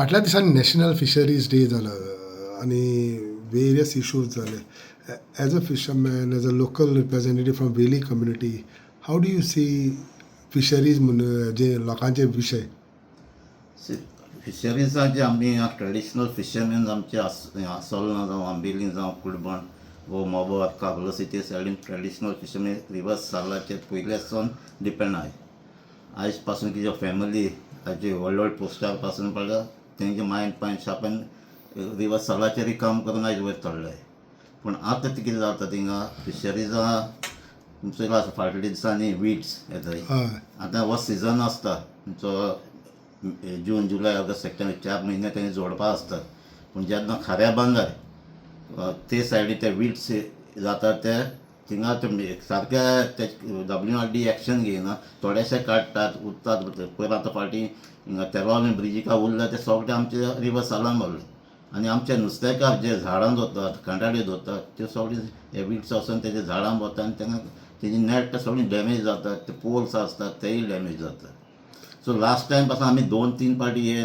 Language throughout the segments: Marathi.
फाटल्या दिसांनी नॅशनल फिशरीज डे जालो आनी वेरियस इश्यूज जाले. As a fisherman, as a local representative from वेली community, how do you see fisheries म्हणून जे लोकांचे विशय? फिशरीजाचे आमी ट्रेडिशनल फिशरमॅन आमचे आसोलना जावं आंबेली जावं कुडबण वो मोबोर काबलो सिटी सायडीन ट्रेडिशनल फिशरमॅन रिवर्स सालाचे पयले सावन डिपेंड आहाय. आयज पासून कितें फॅमिली हाजे व्हड व्हड पोस्टार पासून पडला तेंचे मायंड पायन शार्पन रिवर्स सालाचेरय काम करून आयज वयर चडले. पूण आतां कितें जाता थिंगा फिशरीजां तुमचो फाटल्या दिसांनी वीड्स येताय. हय, आतां हो सिजन आसता तुमचो जून जुलय ऑगस्ट सप्टेंबर 4 म्हयने तें जोडपा आसता. पूण जेन्ना खाऱ्या बांदार ते सायडीन ते वीड्स जाता ते थिंगा सारके ते WRD एक्शन घेयना, थोडेशे काडटात उरतात पयर आतां फाटीं हिंगा तेलवाले ब्रिजीका उरले ते सगळे आमचे रिवर सालान मारले. आनी आमचे नुस्तेकार जे झाडां दवरतात कांटाळे दवरतात ते सगळे हे वीड्स वचून तेजे झाडां वतात आनी तेंका तेजी नॅट सगळी डॅमेज जातात. ते पोल्स आसतात तेय डॅमेज जातात. सो लास्ट टायम पासून आमी 2-3 पाटी हे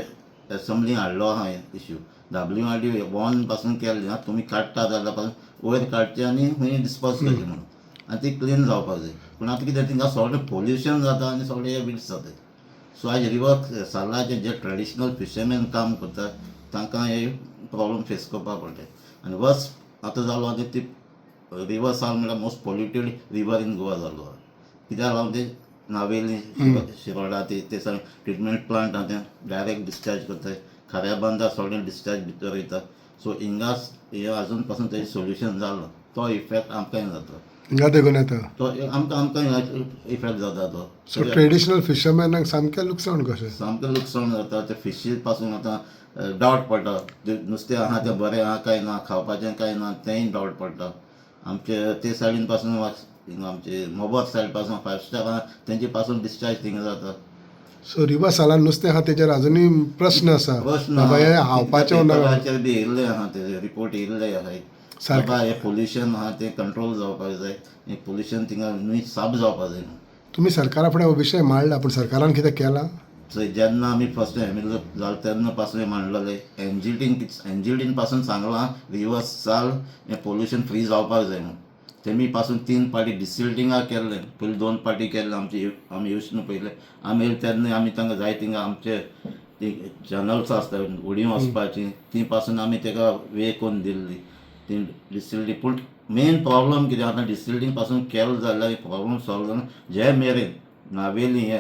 एसेंब्लीन हाडलो आहा इश्यू. WRD 1 पासून केल्ले आहा, तुमी काडटा जाल्यार पासून वयर काडचे आनी खंय डिस्पोज करचे म्हणून, आनी ती क्लीन जावपाक जाय. पूण आतां कितें थिंगा सगळें पोल्युशन जाता आनी सगळे हे वीड्स जातात. सो आयज रिवर सालाचे जे ट्रेडिशनल फिशरमॅन काम करतात तांकां हे प्रॉब्लम फेस करपा पडटा. आनी वर्स आतां जालो आनी ती रिवर साल म्हळ्यार most polluted river in Goa जालो आहा. कित्याक लागून ते नावेली शिरोडा ते सगळे ट्रिटमेंट प्लांट आहा ते डायरेक्ट डिस्चार्ज करतात. खाऱ्या बांदार सगळें डिस्चार्ज भितर वयता. सो हिंगाच हे आजून पासून तेजें सोल्युशन जालो तो इफेक्ट आमकांय जाता. हिंगा देखून येता. तो आमकां इफेक्ट जाता तो. सो ट्रेडिशनल फिशरमॅनाक सामकें लुकसाण कशें? सामकें लुकसाण जाता. ते फिशीस पासून आतां डावट पडटा नुस्तें आहा तें बरें आहा काय ना, खावपाचें काय ना तेंय डावट पडटा. आमचे ते सायडीन पासून हिंगा आमचे मोबोर सायड पासून 5 स्टार आहा तेंचे पासून डिस्चार्ज थिंगा जाता. सो रिवर सालान नुस्तें आहा तेजेर अजुनूय प्रस्न आसा. प्रश्न बाबा हे हावपाचें ना. पेपराचेर बी येयल्ले आहा ते रिपोर्ट येयल्ले आहाय. सारकें. बाबा हे पोल्युशन आहा तें कंट्रोल जावपाक जाय. हें पोल्युशन थिंगा न्हंय साफ जावपाक जाय. तुमी सरकारा फुडें हो विशय मांडला, पूण सरकारान कितें केलां? थंय जेन्ना आमी फर्स्ट एमएलए जालो तेन्ना पासून हें मांडलेलें. एनजीटीन पासून सांगलां रिवर साल हें पोल्युशन फ्री जावपाक जाय म्हणून. तेमी पासून 3 पाटी डिसिल्टिंगा केल्लें. पयलीं 2 पाटी केल्लें आमी येवचे न्हू पयले. आमी येयले तेन्ना आमी तांकां जाय थिंगा आमचे ती चॅनल्स आसता उडी वचपाची ती पासून आमी ताका वे करून दिल्ली ती डिसिल्टींग. पूण मेन प्रॉब्लम कितें आतां डिसिल्टींग पासून केलें जाल्यार प्रॉब्लम सॉल्व जाना. जे मेरेन नावेली हे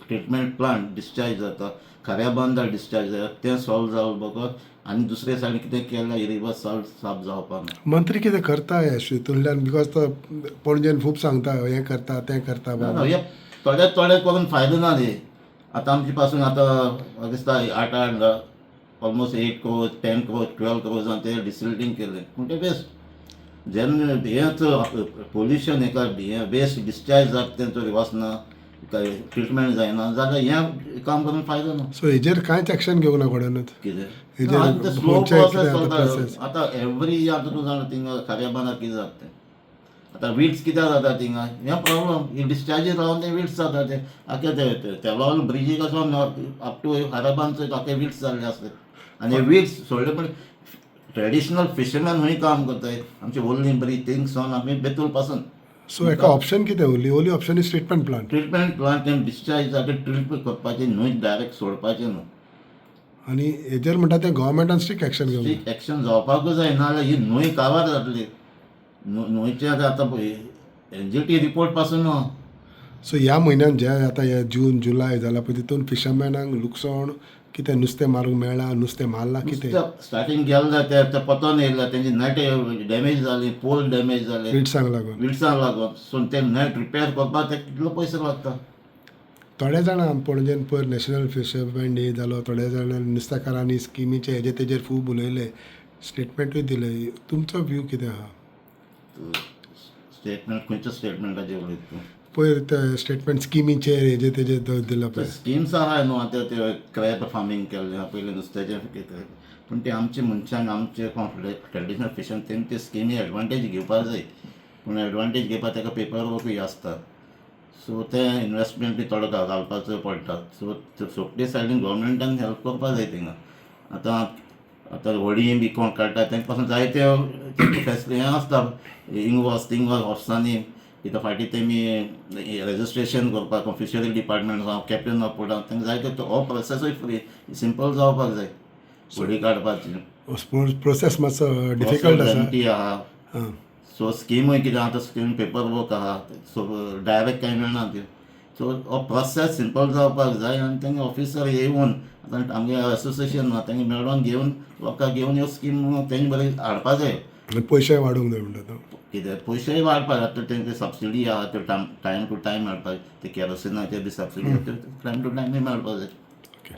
ट्रिटमेंट प्लांट डिस्चार्ज जाता, खाऱ्या बांदार डिस्चार्ज जाता तें सॉल्व जावं बगत आनी दुसरे सायडीन कितें केल्यार रिवर साल साफ जावपाक ना. मंत्री कितें करता हे हितूंतल्यान? बिकॉज तो पणजेन खूब सांगता हें करता तें करता बाबा. हे थोडे करून फायदो ना रे. आतां आमचे पासून आतां दिसता 8 ऑलमोस्ट 8 crores 10 crores 12 crores ते डिसिल्टींग केलें. पूण तें वेस्ट. जेन्ना हेंच पोल्युशन हेका वेस्ट डिस्चार्ज जाता तेंचो वचना ट्रिटमेंट जायना जाल्यार हें काम करून फायदो ना. सो हेजेर कांयच एक्शन घेवंक ना घोडनूच. कितें हेजेर स्लो मोर्चे प्रोसेस कितें चलता. प्रोसेस? आतां एवरी आतां तूं जाणा थिंगा खाऱ्या बांदार कितें जाता तें. आतां वीड्स कित्याक जाता थिंगा हें प्रॉब्लम. ही डिस्चार्जीस रावन ते वीड्स जाता ते आख्या ते लागून ब्रिजी कडसून अप टू खाऱ्या बांद आख्खे वीड्स जाल्ले आसतात. आनी हे वीड्स सोडले पण ट्रेडिशनल फिशरमॅन खंय काम करताय आमची व्हडली बरी थिंगसून आमी बेतूल पासून. सो हेका ऑप्शन कितें ओली option is treatment plant. Treatment plant तें डिस्चार्ज जाता ट्रीट करपाचें न्हंय डायरेक्ट सोडपाचें न्हू. आनी हेजेर म्हणटा तें गव्हर्मेंटान स्ट्रिक्ट एक्शन घेवंक स्ट्रिक्ट एक्शन जावपाकूच जाय नाल्यार ही न्हंय काबार जातली. न्हंयचें आतां पळय एनजीटी रिपोर्ट पासून न्हू. सो ह्या म्हयन्यान जे आतां हे जून जुलय जाला पळय तितून फिशरमॅनांक लुकसाण कितें? नुस्तें मारूंक मेळ्ळां, नुस्तें मारलां कितें? स्टार्टींग गेलें ते पतन येयले तेंची नॅट डॅमेज जाली, पोल डॅमेज जाले विड्सांक लागून. विड्सांक लागून. सो ते नॅट रिपेर करपाक ते कितलो पयसो लागता. थोडे जाणां पणजेन पयर नॅशनल फिशरमॅन डे जालो, थोड्या जाणांनी नुस्तेकारांनी स्किमीचे हेजे तेजेर खूब उलयले, स्टेटमेंटूय दिले. तुमचो व्यू कितें आहा? स्टेटमेंट खंयच्या स्टेटमेंटाचेर उलयता तूं? पयर ते स्टेटमेंट स्किमीचेर हेजे तेजे दिला पळय. स्किम्स आहाय न्हू आतां ते क्रॅब फार्मींग केल्लें पयलीं नुस्त्याचें पूण ते आमचे मनशांक आमचे ट्रेडिशनल फिशन तेमी ते स्किमी एडवांटेज घेवपाक जाय. पूण एडवांटेज घेवपाक ताका पेपर वर्कूय आसता. सो ते इन्वेस्टमेंट बी थोडो घालपाचो पडटा. सो सोगटे सायडीन गव्हर्मेंटान हेल्प करपाक जाय थिंगा. आतां व्हडीं बी कोण काडटा तेंचे पासून जायते फेसिलिटी हें आसता इंगवॉस तिंगवॉस ऑफिसांनी कित्या फाटीं तेमी रेजिस्ट्रेशन करपाक फिशरी डिपार्टमेंट जावं कॅप्टन ऑफ पोर्ट तांकां जायते हो प्रोसेसूय फ्री सिंपल जावपाक जाय व्हडी काडपाची प्रोसेस मातसो डिफिकल्ट आसा गॅरंटी आहा हां सो स्किमूय कितें आहा स्कीम पेपर वर्क आहा सो डायरेक्ट कांय मेळना त्यो सो हो प्रोसेस सिंपल जावपाक जाय आनी तेंगे ऑफिसर येवन आतां आमगे एसोसिएशन आहा तेंगे मेळोन घेवन लोकांक घेवन ह्यो स्कीम तेंगे बरें हाडपा जाय आनी पयशेय वाडोवंक जाय म्हणटा तो कितें पयशेय वाडपाक आतां तेंचे सबसिडी आहा त्यो टायम टू टायम मेळपाक ते केरोसिनाचे बी सबसिडी आहा त्यो टायम टू टायम मेळपाक जाय ओके